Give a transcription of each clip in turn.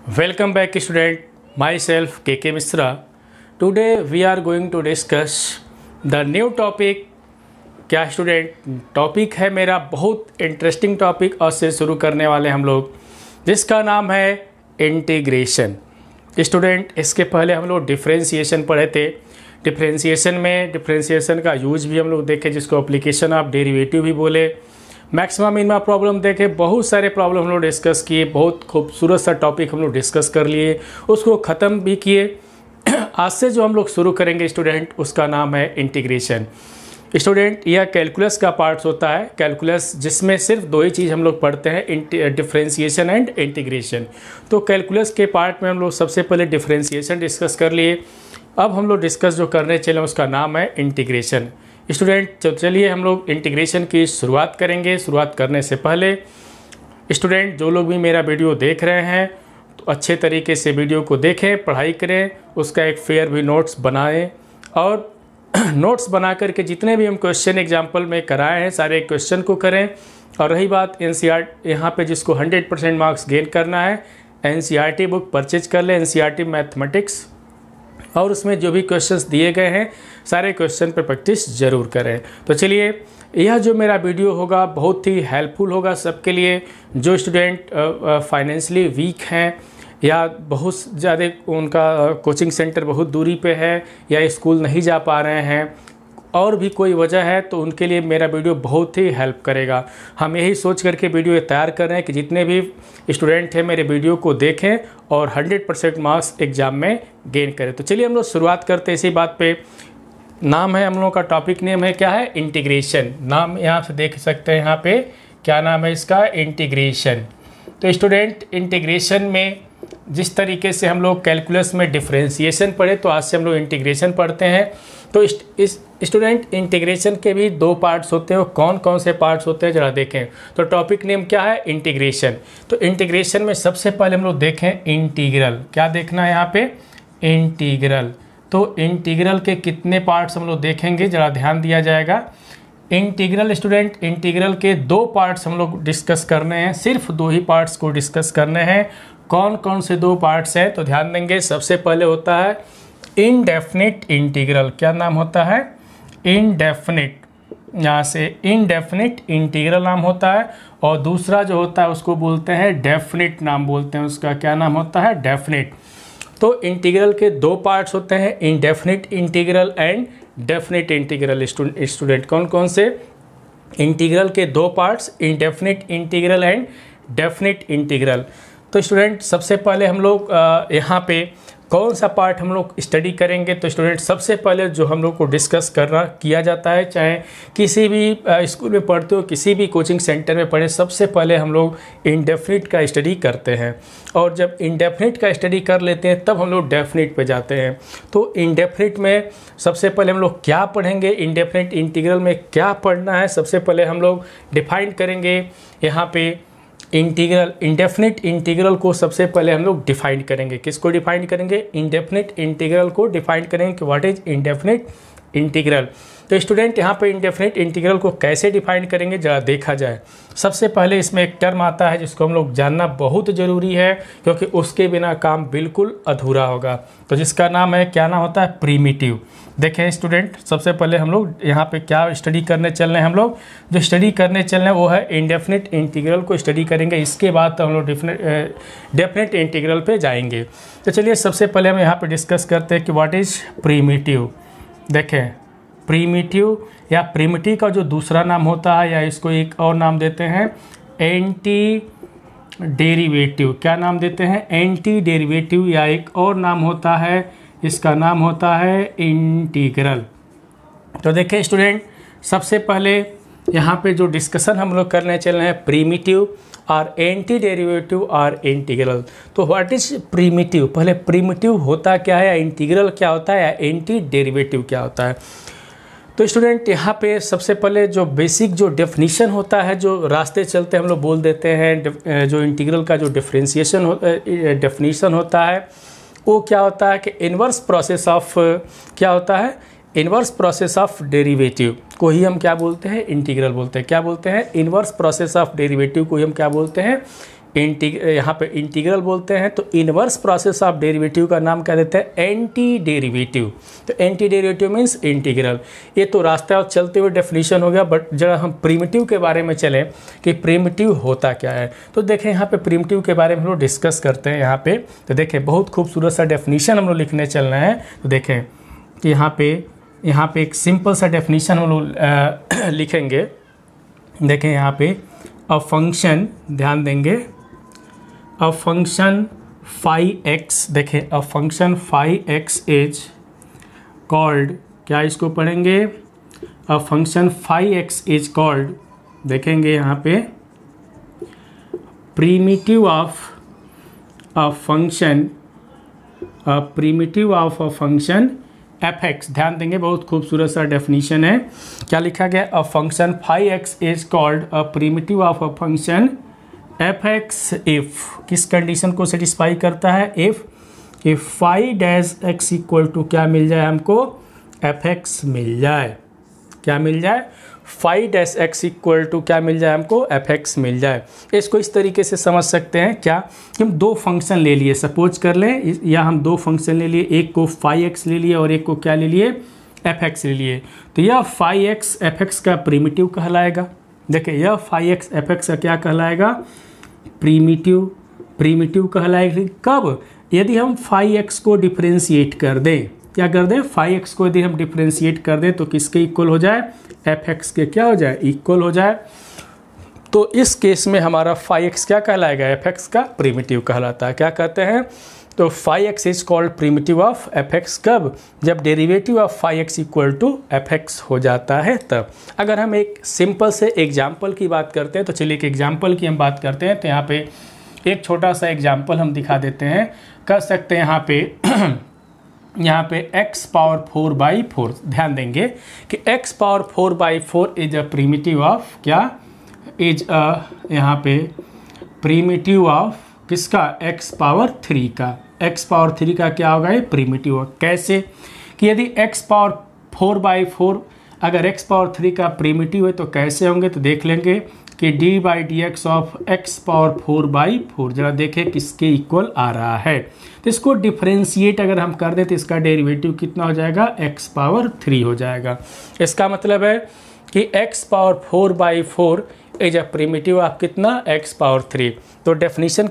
Welcome back student, myself KK Misra. Today we are going to discuss the new topic. क्या student topic है मेरा बहुत interesting topic और से शुरू करने वाले हम लोग, जिसका नाम है इंटीग्रेशन। स्टूडेंट इसके पहले हम लोग डिफरेंशिएशन पढ़े थे। डिफरेंशिएशन का यूज भी हम लोग देखे, जिसको एप्लीकेशन ऑफ डेरिवेटिव भी बोले। मैक्सिमम मिनिमम प्रॉब्लम देखे, बहुत सारे प्रॉब्लम हम लोग डिस्कस किए, बहुत खूबसूरत सा टॉपिक हम लोग डिस्कस कर लिए, उसको ख़त्म भी किए। आज से जो हम लोग शुरू करेंगे स्टूडेंट, उसका नाम है इंटीग्रेशन। स्टूडेंट यह कैलकुलस का पार्ट्स होता है, कैलकुलस जिसमें सिर्फ दो ही चीज़ हम लोग पढ़ते हैं, डिफरेंशिएशन एंड इंटीग्रेशन। तो कैलकुलस के पार्ट में हम लोग सबसे पहले डिफरेंशिएशन डिस्कस कर लिए। अब हम लोग डिस्कस जो करने चले उसका नाम है इंटीग्रेशन। स्टूडेंट तो चलिए हम लोग इंटीग्रेशन की शुरुआत करेंगे। शुरुआत करने से पहले स्टूडेंट जो लोग भी मेरा वीडियो देख रहे हैं तो अच्छे तरीके से वीडियो को देखें, पढ़ाई करें, उसका एक फेयर भी नोट्स बनाएं और नोट्स बना करके जितने भी हम क्वेश्चन एग्जाम्पल में कराए हैं सारे क्वेश्चन को करें। और रही बात एनसीईआरटी, यहाँ पे जिसको 100% मार्क्स गेन करना है, एनसीईआरटी बुक परचेज कर ले, एनसीईआरटी मैथमेटिक्स, और उसमें जो भी क्वेश्चंस दिए गए हैं सारे क्वेश्चन पर प्रैक्टिस ज़रूर करें। तो चलिए, यह जो मेरा वीडियो होगा बहुत ही हेल्पफुल होगा सबके लिए। जो स्टूडेंट फाइनेंशियली वीक हैं या बहुत ज़्यादा उनका कोचिंग सेंटर बहुत दूरी पे है या स्कूल नहीं जा पा रहे हैं और भी कोई वजह है, तो उनके लिए मेरा वीडियो बहुत ही हेल्प करेगा। हम यही सोच करके वीडियो तैयार कर रहे हैं कि जितने भी स्टूडेंट हैं मेरे वीडियो को देखें और 100% मार्क्स एग्ज़ाम में गेन करें। तो चलिए हम लोग शुरुआत करते हैं इसी बात पे। नाम है हम लोगों का, टॉपिक नेम है क्या है, इंटीग्रेशन। नाम यहाँ से देख सकते हैं, यहाँ पे क्या नाम है इसका, इंटीग्रेशन। तो स्टूडेंट इंटीग्रेशन में जिस तरीके से हम लोग कैलकुलस में डिफरेंशिएशन पढ़े, तो आज से हम लोग इंटीग्रेशन पढ़ते हैं। तो इस स्टूडेंट इंटीग्रेशन के भी दो पार्ट्स होते हैं। वो कौन कौन से पार्ट्स होते हैं ज़रा देखें। तो टॉपिक नेम क्या है, इंटीग्रेशन। तो इंटीग्रेशन में सबसे पहले हम लोग देखें इंटीग्रल। क्या देखना है यहाँ पे, इंटीग्रल। तो इंटीग्रल के कितने पार्ट्स हम लोग देखेंगे, ज़रा ध्यान दिया जाएगा। इंटीग्रल स्टूडेंट, इंटीग्रल के दो पार्ट्स हम लोग डिस्कस करने हैं, सिर्फ दो ही पार्ट्स को डिस्कस करने हैं। कौन कौन से दो पार्ट्स हैं, तो ध्यान देंगे। सबसे पहले होता है इनडेफिनिट इंटीग्रल। क्या नाम होता है, इनडेफिनिट। यहाँ से इनडेफिनिट इंटीग्रल नाम होता है। और दूसरा जो होता है उसको बोलते हैं डेफिनिट, नाम बोलते हैं उसका। क्या नाम होता है, डेफिनिट। तो इंटीग्रल के दो पार्ट्स होते हैं, indefinite integral and definite integral. Student कौन कौन से, इंटीग्रल के दो parts, indefinite integral and definite integral. तो स्टूडेंट सबसे पहले हम लोग यहाँ पे कौन सा पार्ट हम लोग स्टडी करेंगे। तो स्टूडेंट सबसे पहले जो हम लोग को डिस्कस किया जाता है, चाहे किसी भी स्कूल में पढ़ते हो, किसी भी कोचिंग सेंटर में पढ़े, सबसे पहले हम लोग इंडेफिनिट का स्टडी करते हैं। और जब इंडेफिनिट का स्टडी कर लेते हैं तब हम लोग डेफिनिट पे जाते हैं। तो इंडेफिनिट में सबसे पहले हम लोग क्या पढ़ेंगे, इंडेफिनिट इंटीग्रल में क्या पढ़ना है, सबसे पहले हम लोग डिफाइन करेंगे यहाँ पे इंटीग्रल। इंडेफिनिट इंटीग्रल को सबसे पहले हम लोग डिफाइन करेंगे। किसको डिफाइन करेंगे, इंडेफिनिट इंटीग्रल को डिफाइन करेंगे कि व्हाट इज इंडेफिनिट इंटीग्रल। तो स्टूडेंट यहाँ पे इंडेफिनिट इंटीग्रल को कैसे डिफाइन करेंगे ज़रा देखा जाए। सबसे पहले इसमें एक टर्म आता है जिसको हम लोग जानना बहुत ज़रूरी है, क्योंकि उसके बिना काम बिल्कुल अधूरा होगा। तो जिसका नाम है, क्या नाम होता है, प्रीमिटिव। देखें स्टूडेंट, सबसे पहले हम लोग यहाँ पे क्या स्टडी करने चल रहे हैं, हम लोग जो स्टडी करने चल रहे हैं वो है इंडेफिनिट इंटीग्रल को स्टडी करेंगे। इसके बाद तो हम लोग डेफिनिट इंटीग्रल पे जाएंगे। तो चलिए सबसे पहले हम यहाँ पे डिस्कस करते हैं कि व्हाट इज़ प्रीमिटिव। देखें प्रीमिटिव या प्रीमिटिव का जो दूसरा नाम होता है, या इसको एक और नाम देते हैं एंटी डेरिवेटिव। क्या नाम देते हैं, एंटी डेरिवेटिव, या एक और नाम होता है, इसका नाम होता है इंटीग्रल। तो देखिए स्टूडेंट, सबसे पहले यहाँ पे जो डिस्कशन हम लोग करने चल रहे हैं, प्रीमिटिव और एंटी डेरिवेटिव और इंटीग्रल। तो व्हाट इज प्रीमिटिव, पहले प्रीमिटिव होता क्या है, या इंटीग्रल क्या होता है, या एंटी डेरिवेटिव क्या होता है। तो स्टूडेंट यहाँ पे सबसे पहले जो बेसिक जो डेफिनीशन होता है, जो रास्ते चलते हम लोग बोल देते हैं, जो इंटीग्रल का जो डेफिनीशन होता है वो क्या होता है कि इन्वर्स प्रोसेस ऑफ, क्या होता है, इन्वर्स प्रोसेस ऑफ डेरिवेटिव को ही हम क्या बोलते हैं, इंटीग्रल बोलते हैं। क्या बोलते हैं, इन्वर्स प्रोसेस ऑफ डेरिवेटिव को ही हम क्या बोलते हैं, यहाँ पे इंटीग्रल बोलते हैं। तो इनवर्स प्रोसेस ऑफ डेरिवेटिव का नाम क्या देते हैं? Anti derivative. तो एंटी डेरिवेटिव मीन्स इंटीग्रल। ये तो रास्ता और चलते हुए डेफिनेशन हो गया, बट जरा हम प्रिमिटिव के बारे में चलें कि प्रिमिटिव होता क्या है। तो देखें यहाँ पे प्रिमिटिव के बारे में हम लोग डिस्कस करते हैं यहाँ पे। तो देखें बहुत खूबसूरत सा डेफिनेशन हम लोग लिखने चलना है। तो देखें कि यहाँ पे एक सिंपल सा डेफिनेशन हम लोग लिखेंगे। देखें यहाँ पे अ फंक्शन, ध्यान देंगे, अ फंक्शन फाई एक्स, देखें a function phi x is called, क्या इसको पढ़ेंगे? A function phi x is called, देखेंगे यहाँ पे primitive of a function, primitive of a function f x. ध्यान देंगे बहुत खूबसूरत सा डेफिनेशन है। क्या लिखा गया? A function phi x is called a primitive of a function f x if, किस कंडीशन को सेटिस्फाई करता है? If phi dash x equal to क्या मिल जाए हमको? एफ एक्स मिल जाए। क्या मिल जाए? Phi dash x equal to क्या मिल जाए हमको? एफ एक्स मिल जाए। इसको इस तरीके से समझ सकते हैं क्या कि हम दो फंक्शन ले लिए, सपोज कर लें, या हम दो फंक्शन ले लिए, एक को फाई एक्स ले लिए और एक को क्या ले लिए? एफ एक्स ले लिए। तो यह फाई एक्स एफ एक्स का प्रीमिटिव कहलाएगा। देखिए यह फाई एक्स एफ एक्स का क्या कहलाएगा? प्रीमिटिव कहलाएगा। कब? यदि हम फाई एक्स को डिफ्रेंशिएट कर दें। क्या कर दें? फाई एक्स को यदि हम डिफ्रेंशिएट कर दें तो किसके इक्वल हो जाए? एफ एक्स के क्या हो जाए? इक्वल हो जाए। तो इस केस में हमारा फाई एक्स क्या कहलाएगा? एफ एक्स का प्रीमिटिव कहलाता है। क्या कहते हैं? तो phi x is called primitive of f x. कब? जब derivative of phi x equal to f x हो जाता है तब। अगर हम एक सिंपल से एग्जाम्पल की बात करते हैं तो चलिए एक एग्जाम्पल की हम बात करते हैं। तो यहाँ पे एक छोटा सा एग्जाम्पल हम दिखा देते हैं। कर सकते हैं यहाँ पे x पावर 4/4। ध्यान देंगे कि x power 4/4 is a primitive of क्या? इज यहाँ पे प्रीमिटिव ऑफ किसका? x पावर 3 का। x पावर 3 का क्या होगा? ये प्रीमिटिव। कैसे? कि यदि x पावर 4/4 अगर x पावर 3 का प्रीमिटिव है तो कैसे होंगे? तो देख लेंगे कि d/dx ऑफ x पावर 4/4, जरा देखें किसके इक्वल आ रहा है। तो इसको डिफरेंशिएट अगर हम कर दें तो इसका डेरिवेटिव कितना हो जाएगा? x पावर 3 हो जाएगा। इसका मतलब है कि x power 4/4 is a primitive of कितना? x power 3। तो डेफिनेशन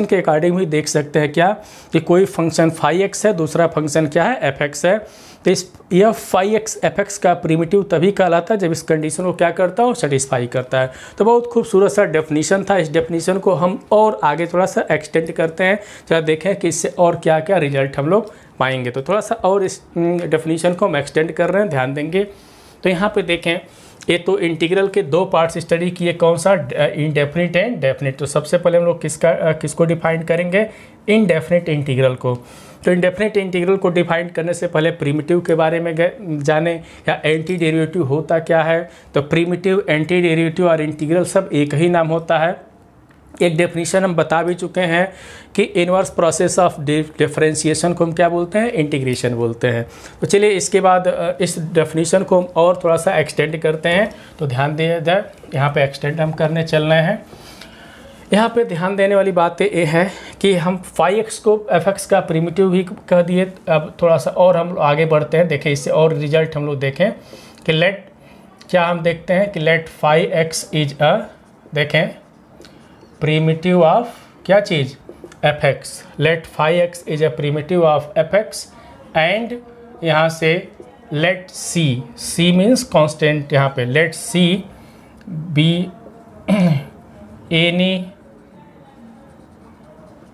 के अकॉर्डिंग ही देख सकते हैं क्या कि कोई फंक्शन फाई एक्स है, दूसरा फंक्शन क्या है? एफ एक्स है। तो यह फाई एक्स एफ एक्स का प्रीमिटिव तभी कहलाता है जब इस कंडीशन को क्या करता है? सेटिस्फाई करता है। तो बहुत खूबसूरत सा डेफिनेशन था। इस डेफिनेशन को हम और आगे थोड़ा सा एक्सटेंड करते हैं, जरा देखें कि इससे और क्या क्या रिजल्ट हम लोग पाएंगे। तो थोड़ा सा और इस डेफिनेशन को हम एक्सटेंड कर रहे हैं, ध्यान देंगे। तो यहाँ पे देखें, ये तो इंटीग्रल के दो पार्ट्स स्टडी किए, कौन सा? Indefinite and definite. तो सबसे पहले हम लोग किसको डिफाइन करेंगे? इनडेफिनिट इंटीग्रल को। तो इनडेफिनिट इंटीग्रल को डिफाइन करने से पहले प्रीमिटिव के बारे में जाने, या एंटी डेरिवेटिव होता क्या है। तो प्रीमिटिव, एंटी डेरिवेटिव और इंटीग्रल सब एक ही नाम होता है। एक डेफिनेशन हम बता भी चुके हैं कि इनवर्स प्रोसेस ऑफ डिफरेंशिएशन को हम क्या बोलते हैं? इंटीग्रेशन बोलते हैं। तो चलिए इसके बाद इस डेफिनेशन को हम और थोड़ा सा एक्सटेंड करते हैं। तो ध्यान दिया जाए, यहाँ पे एक्सटेंड हम करने चल रहे हैं। यहाँ पे ध्यान देने वाली बात ये है कि हम फाई एक्स को एफ एक्स का प्रीमिटिव भी कह दिए। अब थोड़ा सा और हम आगे बढ़ते हैं, देखें इससे और रिजल्ट हम लोग देखें कि लेट, क्या हम देखते हैं कि let phi x is a, देखें, प्रीमिटिव ऑफ क्या चीज़? F x. Let phi x is a primitive of f x and यहाँ से let c, c means constant, यहाँ पे let c be any,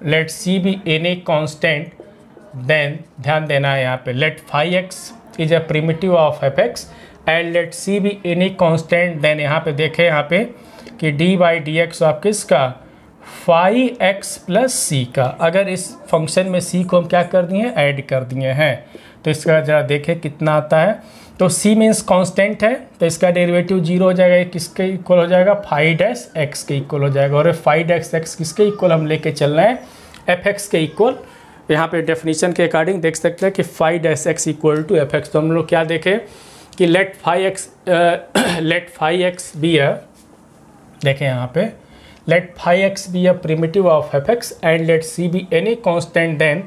let c be any constant, then ध्यान देना है यहाँ पे let phi x is a primitive of f x and let c be any constant, then यहाँ पे देखें यहाँ पे कि d/dx ऑफ किसका? फाई एक्स प्लस सी का। अगर इस फंक्शन में c को हम क्या कर दिए? ऐड कर दिए हैं। तो इसका जरा देखें कितना आता है। तो c मीन्स कांस्टेंट है, तो इसका डेरिवेटिव 0 हो जाएगा। ये किसके इक्वल हो जाएगा? फाई डैश एक्स के इक्वल हो जाएगा। और फाई डैश एक्स किसके इक्वल हम लेके चल रहे हैं? एफ एक्स के इक्वल। यहाँ पे डेफिनेशन के अकॉर्डिंग देख सकते हैं कि phi dash x equal to f x. तो हम लोग क्या देखें कि लेट फाई एक्स बी है, देखें यहाँ पे let phi x be a primitive of f x and let c be any constant then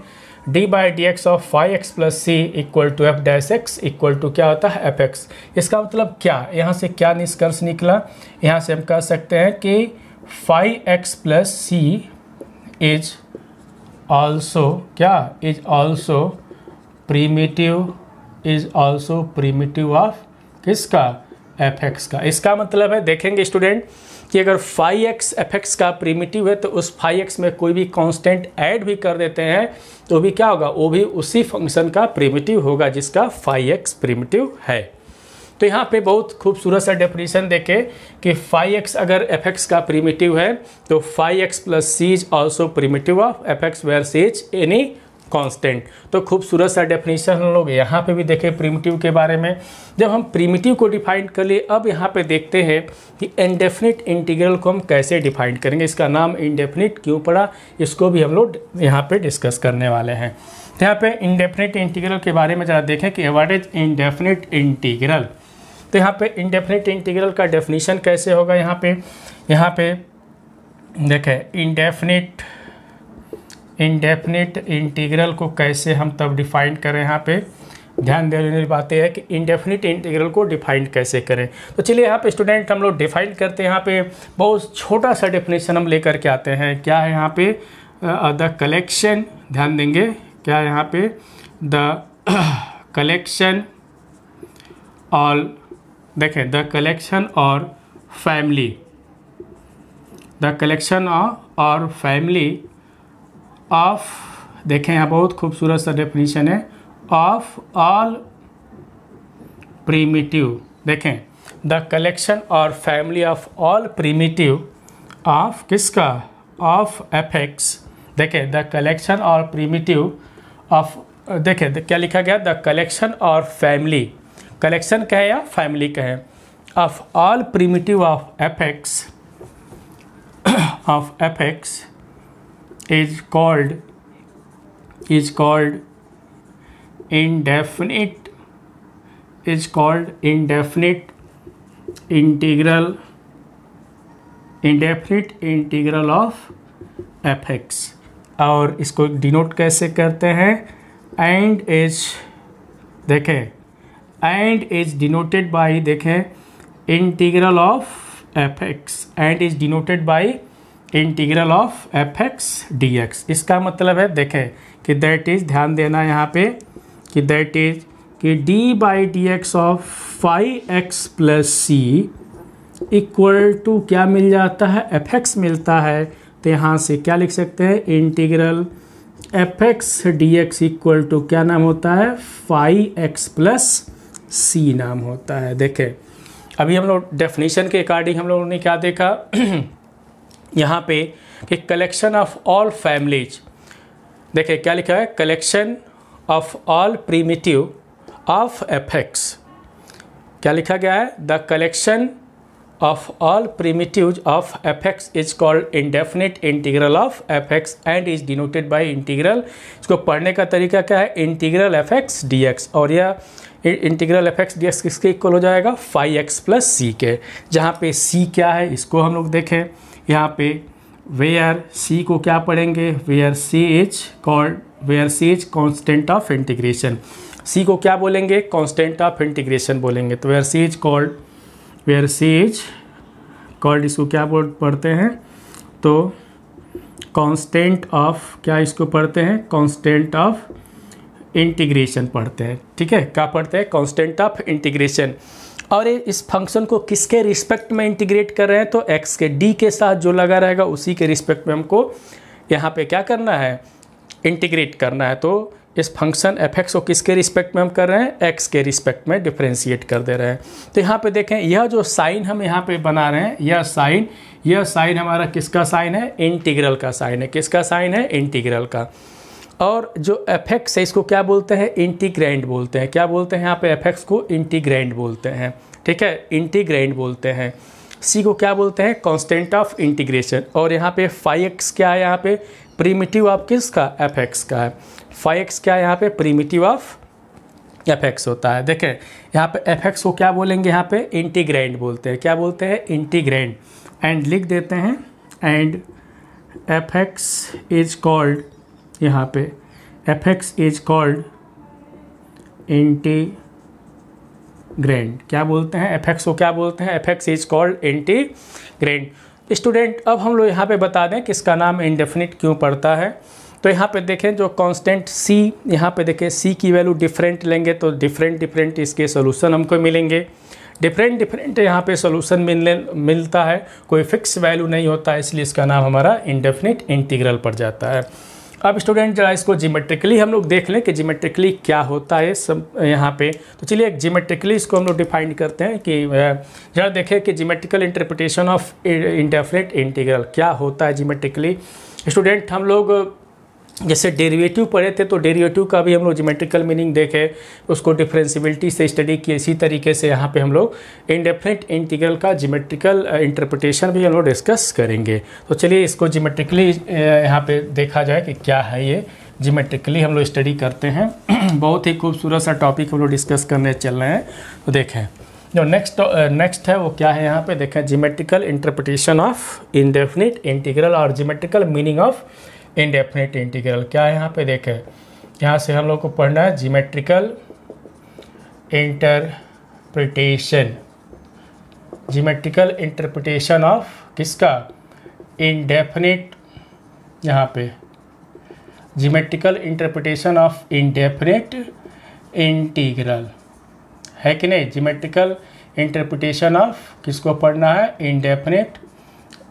d by d x of phi x plus c equal to f dash x equal to क्या होता है F x. इसका मतलब क्या, यहाँ से क्या निष्कर्ष निकला, यहाँ से हम कह सकते हैं कि phi x plus c is also क्या, इज ऑल्सो प्रीमिटिव ऑफ किसका, एफ एक्स का। इसका मतलब है देखेंगे स्टूडेंट कि अगर फाई एक्स एफ एक्स का प्रीमिटिव है तो उस फाई एक्स में कोई भी कांस्टेंट ऐड भी कर देते हैं तो भी क्या होगा, वो भी उसी फंक्शन का प्रीमिटिव होगा जिसका फाई एक्स प्रीमिटिव है। तो यहाँ पे बहुत खूबसूरत सा डेफिनेशन देखे कि फाई एक्स अगर एफ एक्स का प्रीमिटिव है तो phi x plus c is also primitive of f x where C is any constant. तो खूबसूरत सा डेफिनेशन हम लोग यहाँ पे भी देखे प्रीमिटिव के बारे में। जब हम प्रीमिटिव को डिफाइन कर लिए, अब यहाँ पे देखते हैं कि इनडेफिनिट इंटीग्रल को हम कैसे डिफाइन करेंगे। इसका नाम इनडेफिनिट क्यों पड़ा, इसको भी हम लोग यहाँ पे डिस्कस करने वाले हैं। तो यहाँ पे इनडेफिनिट इंटीग्रल के बारे में ज़रा देखें कि व्हाट इज इनडेफिनिट इंटीग्रल। तो यहाँ पे इनडेफिनिट इंटीग्रल का डेफिनेशन कैसे होगा, यहाँ पे देखें इनडेफिनिट इंटीग्रल को कैसे हम तब डिफाइन करें। यहाँ पे ध्यान देने वाली बातें है कि इनडेफिनिट इंटीग्रल को डिफाइन कैसे करें। तो चलिए यहाँ पे स्टूडेंट हम लोग डिफाइन करते हैं। यहाँ पे बहुत छोटा सा डेफिनेशन हम लेकर के आते हैं। क्या है यहाँ पे, द कलेक्शन, ध्यान देंगे क्या है यहाँ पे, द कलेक्शन ऑल, देखें द कलेक्शन और फैमिली, द कलेक्शन और फैमिली ऑफ, देखें यहाँ बहुत खूबसूरत सा डेफिनेशन है, ऑफ ऑल प्रीमिटिव, देखें द कलेक्शन और family of all primitive of किसका, ऑफ एफ एक्स। देखें द कलेक्शन और प्रीमिटिव ऑफ, देखें क्या लिखा गया, द कलेक्शन और फैमिली, कलेक्शन का है या फैमिली का है, of all primitive of f x is called indefinite integral of fx। और इसको डिनोट कैसे करते हैं, एंड इज, देखें एंड इज डिनोटेड बाई, देखें integral of fx, and is denoted by integral of f x d x. इसका मतलब है देखें कि दैट इज, ध्यान देना यहाँ पे कि दैट इज कि d by d x of phi x plus c equal to क्या मिल जाता है, एफ एक्स मिलता है। तो यहाँ से क्या लिख सकते हैं, integral f x d x equal to क्या नाम होता है, फाई एक्स प्लस सी नाम होता है। देखें अभी हम लोग डेफिनेशन के अकॉर्डिंग हम लोगों ने क्या देखा यहाँ पे कि कलेक्शन ऑफ ऑल फैमिलीज, देखिए क्या लिखा है, collection of all primitive of f x, क्या लिखा गया है, the collection of all primitive of f x is called indefinite integral of f x and is denoted by integral. इसको पढ़ने का तरीका क्या है, integral f x d x, और यह integral f x d x किसके इक्वल हो जाएगा, फाई एक्स प्लस सी के। जहाँ पे सी क्या है इसको हम लोग देखें, यहाँ पे वेयर सी को क्या पढ़ेंगे, where C is constant of integration. C को क्या बोलेंगे, कांस्टेंट ऑफ इंटीग्रेशन बोलेंगे। तो वेयर सी इज कॉल्ड इसको क्या पढ़ते हैं, तो कांस्टेंट ऑफ, क्या इसको पढ़ते हैं, कांस्टेंट ऑफ इंटीग्रेशन पढ़ते हैं। ठीक है, क्या पढ़ते हैं, कांस्टेंट ऑफ इंटीग्रेशन। और इस फंक्शन को किसके रिस्पेक्ट में इंटीग्रेट कर रहे हैं, तो x के d के साथ जो लगा रहेगा उसी के रिस्पेक्ट में हमको यहाँ पे क्या करना है, इंटीग्रेट करना है। तो इस फंक्शन f(x) को किसके रिस्पेक्ट में हम कर रहे हैं, x के रिस्पेक्ट में डिफरेंशिएट कर दे रहे हैं। तो यहाँ पे देखें यह जो साइन हम यहाँ पे बना रहे हैं, यह साइन हमारा किसका साइन है, इंटीग्रल का साइन है। किसका साइन है, इंटीग्रल का। और जो f(x) है इसको क्या बोलते हैं, इंटीग्रैंड बोलते हैं। क्या बोलते हैं यहाँ पे, f(x) को इंटीग्रैंड बोलते हैं। ठीक है, इंटीग्रैंड बोलते हैं। c को क्या बोलते हैं, कांस्टेंट ऑफ इंटीग्रेशन। और यहाँ पे फाई एक्स क्या है, यहाँ पे प्रीमिटिव ऑफ किसका, f(x) का है। फाई एक्स क्या है यहाँ पे, प्रीमिटिव ऑफ f(x) होता है। देखें यहाँ पे f(x) को क्या बोलेंगे, यहाँ पे इंटीग्रैंड बोलते हैं। क्या बोलते हैं, इंटीग्रैंड। एंड लिख देते हैं एंड fx इज कॉल्ड, यहाँ पे fx इज कॉल्ड इंटीग्रेंड। क्या बोलते हैं fx को, क्या बोलते हैं, fx is called integrand. Student अब हम लोग यहाँ पे बता दें कि इसका नाम इंडेफिनिट क्यों पड़ता है। तो यहाँ पे देखें जो कांस्टेंट c, यहाँ पे देखें c की वैल्यू डिफरेंट लेंगे तो डिफरेंट इसके सोल्यूशन हमको मिलेंगे। डिफरेंट यहाँ पे सोल्यूशन मिलता है, कोई फिक्स वैल्यू नहीं होता है, इसलिए इसका नाम हमारा इंडेफिनिट इंटीग्रल पड़ जाता है। अब स्टूडेंट जरा इसको जियोमेट्रिकली हम लोग देख लें कि जियोमेट्रिकली क्या होता है सब यहाँ पे। तो चलिए एक जियोमेट्रिकली इसको हम लोग डिफाइन करते हैं कि जरा देखें कि geometrical interpretation of indefinite integral क्या होता है जियोमेट्रिकली। स्टूडेंट हम लोग जैसे डेरिवेटिव पढ़े थे तो डेरिवेटिव का भी हम लोग ज्योमेट्रिकल मीनिंग देखे, उसको डिफरेंशियबिलिटी से स्टडी किए। इसी तरीके से यहाँ पे हम लोग इंडेफिनिट इंटीग्रल का ज्योमेट्रिकल इंटरप्रिटेशन भी हम लोग डिस्कस करेंगे। तो चलिए इसको ज्योमेट्रिकली यहाँ पे देखा जाए कि क्या है ये, ज्योमेट्रिकली हम लोग स्टडी करते हैं। बहुत ही खूबसूरत सा टॉपिक हम लोग डिस्कस करने चल रहे हैं। तो देखें जो नेक्स्ट है वो क्या है, यहाँ पे देखें geometrical interpretation of indefinite integral और geometrical meaning of indefinite integral क्या है। यहाँ पे देखें, यहाँ से हम लोग को पढ़ना है ज्योमेट्रिकल इंटरप्रिटेशन ऑफ किसका, इंडेफिनिट, यहाँ पे geometrical interpretation of indefinite integral है कि नहीं। ज्योमेट्रिकल इंटरप्रिटेशन ऑफ किसको पढ़ना है, इंडेफिनिट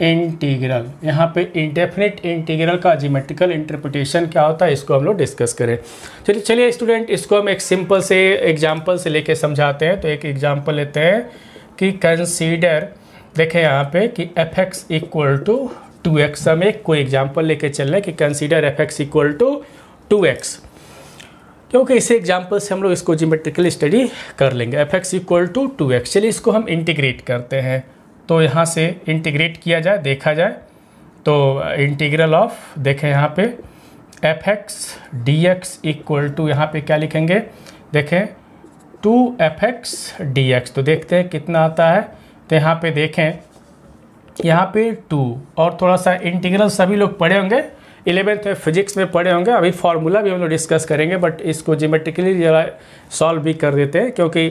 इंटीग्रल। यहाँ पे इंडेफिनिट इंटीग्रल का ज्योमेट्रिकल इंटरप्रिटेशन क्या होता है इसको हम लोग डिस्कस करें। चलिए स्टूडेंट इसको हम एक सिंपल से एग्जांपल से लेके समझाते हैं। तो एक एग्जांपल लेते हैं कि कंसीडर, देखें यहाँ पे कि fx इक्वल टू 2x। हम एक कोई एग्जांपल लेके चल रहे हैं कि consider fx equal to 2x, क्योंकि इसी एग्जांपल से हम लोग इसको ज्योमेट्रिकल स्टडी कर लेंगे। fx इक्वल टू 2x, चलिए इसको हम इंटीग्रेट करते हैं। तो यहाँ से इंटीग्रेट किया जाए, देखा जाए तो इंटीग्रल ऑफ, देखें यहाँ पे fx dx इक्वल टू, यहाँ पे क्या लिखेंगे, देखें 2fx dx। तो देखते हैं कितना आता है। तो यहाँ पे देखें, यहाँ पे 2 और थोड़ा सा इंटीग्रल सभी लोग पढ़े होंगे, 11th में फिजिक्स में पढ़े होंगे। अभी फार्मूला भी हम लोग डिस्कस करेंगे, बट इसको ज्योमेट्रिकली जरा सॉल्व भी कर देते हैं, क्योंकि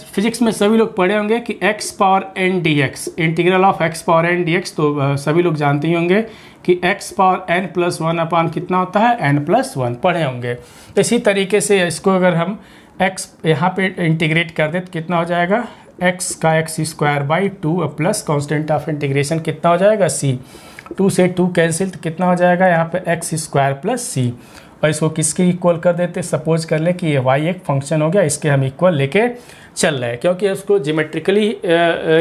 फिजिक्स में सभी लोग पढ़े होंगे कि x power n dx, integral of x power n dx। तो सभी लोग जानते ही होंगे कि x power n plus 1 upon कितना होता है, n प्लस 1 पढ़े होंगे। इसी तरीके से इसको अगर हम x यहाँ पे इंटीग्रेट कर दें तो कितना हो जाएगा, x का x square by 2 plus constant of integration कितना हो जाएगा, c। 2 से 2 कैंसिल तो कितना हो जाएगा यहाँ पे x स्क्वायर प्लस c। और इसको किसके इक्वल कर देते, सपोज कर ले कि ये y एक फंक्शन हो गया, इसके हम इक्वल लेके चल रहे हैं, क्योंकि उसको ज्योमेट्रिकली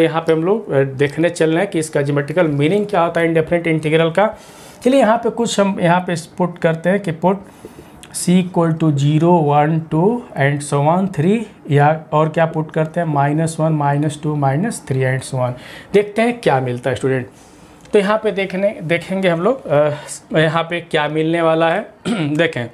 यहाँ पे हम लोग देखने चल रहे हैं कि इसका ज्योमेट्रिकल मीनिंग क्या होता है इंडेफिनिट इंटीग्रल का। चलिए यहाँ पे कुछ हम यहाँ पे पुट करते हैं कि put c equal to 0 1 2 and so on 3, या और क्या पुट करते हैं -1 -2 -3 एंड सो ऑन। देखते हैं क्या मिलता है स्टूडेंट। तो यहाँ पे देखेंगे हम लोग यहाँ पे क्या मिलने वाला है। देखें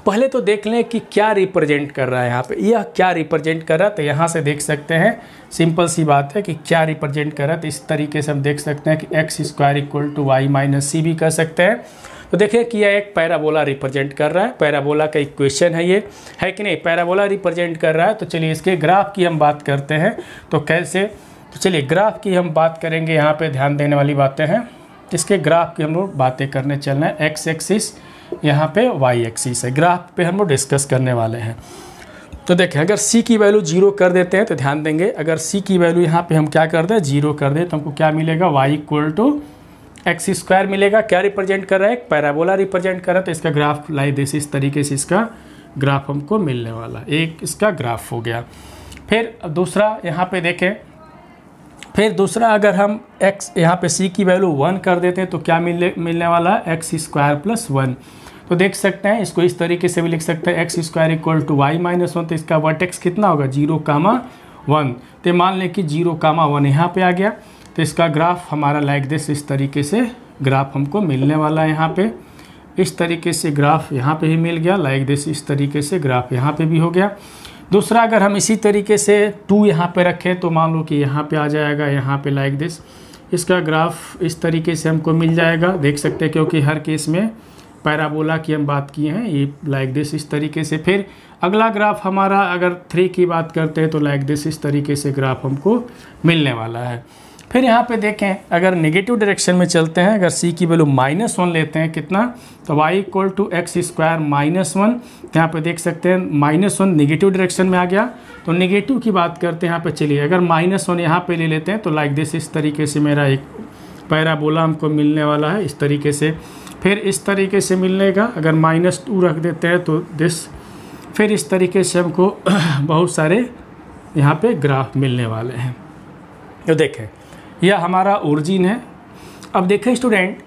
पहले तो देख लें कि क्या रिप्रेजेंट कर रहा है, यहाँ पे यह क्या रिप्रेजेंट कर रहा है। तो यहाँ से देख सकते हैं, सिंपल सी बात है कि क्या रिप्रेजेंट कर रहा है। तो इस तरीके से हम देख सकते हैं कि x square equal to y minus c भी कर सकते हैं। तो देखिए कि यह एक पैराबोला रिप्रेजेंट कर रहा है, पैराबोला का इक्वेशन है ये, है कि नहीं, पैराबोला रिप्रेजेंट कर रहा है। तो चलिए इसके ग्राफ की हम बात करते हैं। तो कैसे, तो चलिए ग्राफ की हम बात करेंगे, यहाँ पे ध्यान देने वाली बातें हैं। इसके ग्राफ की हम लोग बातें करने चल रहे हैं। x एक्सिस यहाँ पे y एक्सिस है, ग्राफ पे हम लोग डिस्कस करने वाले हैं। तो देखें अगर c की वैल्यू 0 कर देते हैं तो ध्यान देंगे, अगर c की वैल्यू यहाँ पे हम क्या कर दें, 0 कर दें, तो हमको क्या मिलेगा, y equal to x square मिलेगा। क्या रिप्रेजेंट कर रहा है, एक पैराबोला रिप्रेजेंट कर रहा है। तो इसका ग्राफ लाइक दिस, इस तरीके से इसका ग्राफ हमको मिलने वाला, एक इसका ग्राफ हो गया। फिर दूसरा यहाँ पे देखें, फिर दूसरा अगर हम x यहाँ पे c की वैल्यू 1 कर देते हैं तो क्या मिलने वाला है, एक्स स्क्वायर प्लस 1। तो देख सकते हैं इसको इस तरीके से भी लिख सकते हैं, x square equal to y minus 1। तो इसका वर्टेक्स कितना होगा, 0,1। तो मान लें कि 0,1 यहाँ पे आ गया। तो इसका ग्राफ हमारा लाइक दिस, इस तरीके से ग्राफ हमको मिलने वाला है। यहाँ पे इस तरीके से ग्राफ यहाँ पे भी मिल गया, लाइक दिस, इस तरीके से ग्राफ यहाँ पे भी हो गया। दूसरा अगर हम इसी तरीके से 2 यहाँ पे रखें तो मान लो कि यहाँ पे आ जाएगा, यहाँ पे लाइक दिस, इसका ग्राफ इस तरीके से हमको मिल जाएगा, देख सकते हैं, क्योंकि हर केस में पैराबोला की हम बात किए हैं, ये लाइक दिस इस तरीके से। फिर अगला ग्राफ हमारा अगर 3 की बात करते हैं तो लाइक दिस इस तरीके से ग्राफ हमको मिलने वाला है। फिर यहाँ पे देखें, अगर नेगेटिव डायरेक्शन में चलते हैं, अगर c की वैल्यू -1 लेते हैं कितना, तो y = x² -1, यहाँ पे देख सकते हैं -1 नेगेटिव डायरेक्शन में आ गया। तो नेगेटिव की बात करते हैं यहाँ पे, चलिए अगर -1 यहाँ पे ले लेते हैं तो लाइक दिस इस तरीके से मेरा एक पैराबोला हमको मिलने वाला है इस तरीके से। फिर इस तरीके से मिलने का, अगर -2 रख देते हैं तो दिस, फिर इस तरीके से हमको बहुत सारे यहाँ पे ग्राफ मिलने वाले हैं। तो देखें, यह हमारा ओरिजिन है। अब देखें स्टूडेंट,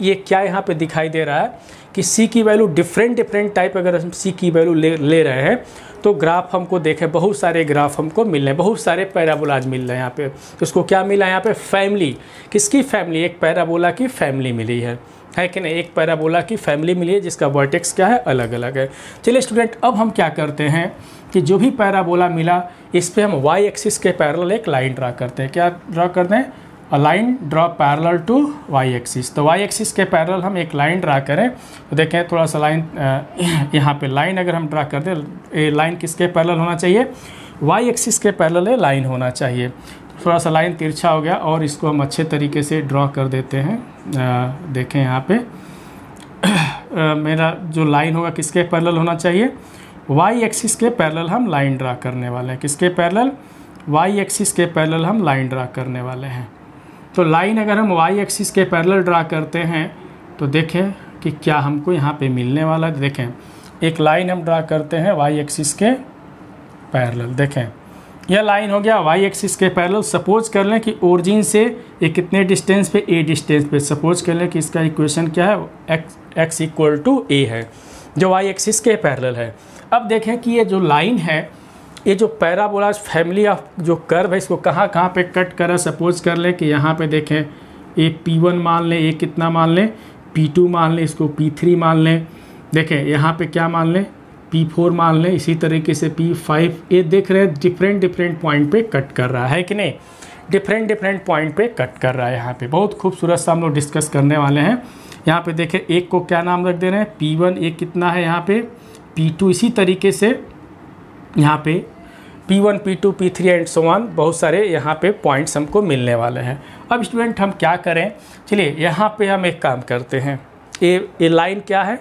ये क्या यहाँ पे दिखाई दे रहा है कि c की वैल्यू डिफरेंट टाइप, अगर हम c की वैल्यू ले रहे हैं तो ग्राफ हमको देखें, बहुत सारे ग्राफ हमको मिल रहे हैं, बहुत सारे पैराबोलाज मिल रहे हैं यहाँ पे। तो उसको क्या मिला यहाँ पे, फैमिली। किसकी फैमिली, एक पैराबोला की फैमिली मिली है कि नहीं, एक पैराबोला की फैमिली मिली है जिसका वर्टेक्स क्या है, अलग अलग है। चलिए स्टूडेंट, अब हम क्या करते हैं कि जो भी पैराबोला मिला इस पे हम y एक्सिस के पैरेलल एक लाइन ड्रा करते हैं। क्या ड्रा करते हैं, a line draw parallel to y axis. तो y एक्सिस के पैरेलल हम एक लाइन ड्रा करें तो देखें, थोड़ा सा लाइन यहाँ पे लाइन अगर हम ड्रा करते हैं, लाइन किसके पैरेलल होना चाहिए, y एक्सिस के पैरेलल लाइन होना चाहिए। थोड़ा सा लाइन तिरछा हो गया और इसको हम अच्छे तरीके से ड्रॉ कर देते हैं। देखें यहाँ पे मेरा जो लाइन होगा किसके पैरेलल होना चाहिए, y एक्सिस के पैरेलल हम लाइन ड्रा करने वाले हैं। किसके पैरेलल, y एक्सिस के पैरेलल हम लाइन ड्रा करने वाले हैं। तो लाइन अगर हम y एक्सिस के पैरेलल ड्रा करते हैं तो देखें कि क्या हमको यहाँ पे मिलने वाला है। देखें, एक लाइन हम ड्रा करते हैं y एक्सिस के पैरेलल। देखें, यह लाइन हो गया y एक्सिस के पैरेलल। सपोज कर लें कि ओरिजिन से ये कितने डिस्टेंस पे, a डिस्टेंस पे। सपोज कर लें कि इसका इक्वेशन क्या है, x = a है, जो y एक्सिस के पैरेलल है। अब देखें कि ये जो लाइन है, ये जो पैराबोला फैमिली ऑफ जो कर्व है, इसको कहाँ कहाँ पे कट करा। सपोज कर लें कि यहाँ पे देखें, एक P1 मान लें, एक कितना मान लें, P2 मान लें, इसको P3 मान लें। देखें यहाँ पे क्या मान लें, P4 मान लें, इसी तरीके से P5। ये देख रहे हैं डिफरेंट पॉइंट पे कट कर रहा है कि नहीं, डिफरेंट पॉइंट पे कट कर रहा है। यहाँ पे बहुत खूबसूरत सा हम लोग डिस्कस करने वाले हैं। यहाँ पे देखें, एक को क्या नाम रख दे रहे हैं, P1, एक कितना है यहाँ पे P2, इसी तरीके से यहाँ पे P1, P2, P3 and so on, बहुत सारे यहाँ पे पॉइंट्स हमको मिलने वाले हैं। अब स्टूडेंट हम क्या करें, चलिए यहाँ पे हम एक काम करते हैं। ये लाइन क्या है,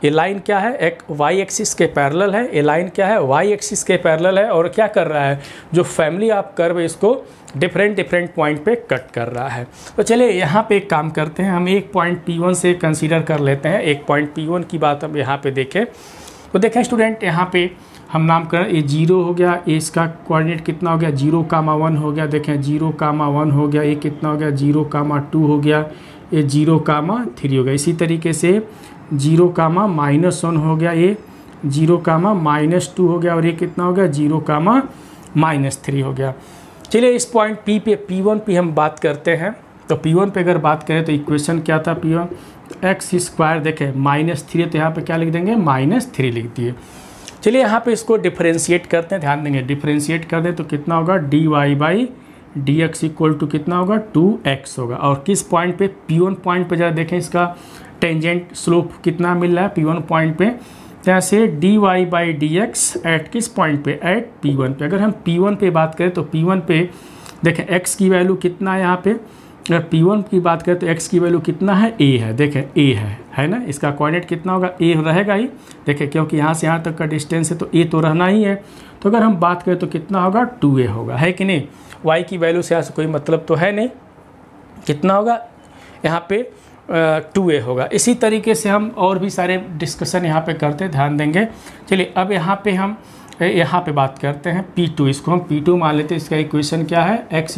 ये लाइन क्या है, एक y एक्सिस के पैरेलल है। ये लाइन क्या है, y एक्सिस के पैरेलल है और क्या कर रहा है, जो फैमिली ऑफ कर्व है इसको डिफरेंट पॉइंट पे कट कर रहा है। तो चलिए यहाँ पे एक काम करते हैं, हम एक पॉइंट P1 से कंसीडर कर लेते हैं। एक पॉइंट P1 की बात हम यहाँ पे देखें तो देखें स्टूडेंट, यहाँ पे हम नाम करें, ये 0 हो गया, ये इसका कोऑर्डिनेट कितना हो गया, 0,1 हो गया। देखें 0,1 हो गया, ये कितना हो गया, 0,2 हो गया, ये 0,3 हो गया। इसी तरीके से 0,-1 हो गया, ये 0,-2 हो गया और ये कितना हो गया, 0,-3 हो गया। चलिए इस पॉइंट P1 पे हम बात करते हैं। तो P1 पे अगर बात करें तो इक्वेशन क्या था, P1 x², देखें -3 है तो यहाँ पे क्या लिख देंगे, -3 लिख दिए। चलिए यहाँ पे इसको डिफरेंशिएट करते हैं, ध्यान देंगे, डिफरेंशिएट कर दें तो कितना होगा, dy/dx = कितना होगा, 2x होगा। और किस पॉइंट पे, P1 पॉइंट पे जरा देखें, इसका टेंजेंट स्लोप कितना मिल रहा है P1 पॉइंट पे। यहाँ से dy/dx एट किस पॉइंट पे, एट P1 पे। अगर हम P1 पे बात करें तो P1 पे देखें x की वैल्यू कितना है यहाँ पे, अगर P1 की बात करें तो x की वैल्यू कितना है, a है। देखें a है ना, इसका कोऑर्डिनेट कितना होगा, a रहेगा ही। देखें क्योंकि यहाँ से यहाँ तक का डिस्टेंस है तो a तो रहना ही है। तो अगर हम बात करें तो कितना होगा, 2a होगा, है कि नहीं। y की वैल्यू से यहाँ से कोई मतलब तो है नहीं, कितना होगा यहाँ पे 2a होगा। इसी तरीके से हम और भी सारे डिस्कशन यहाँ पे करते हैं, ध्यान देंगे। चलिए अब यहाँ पे हम यहाँ पे बात करते हैं P2, इसको हम P2 मान लेते हैं। इसका इक्वेशन क्या है, y =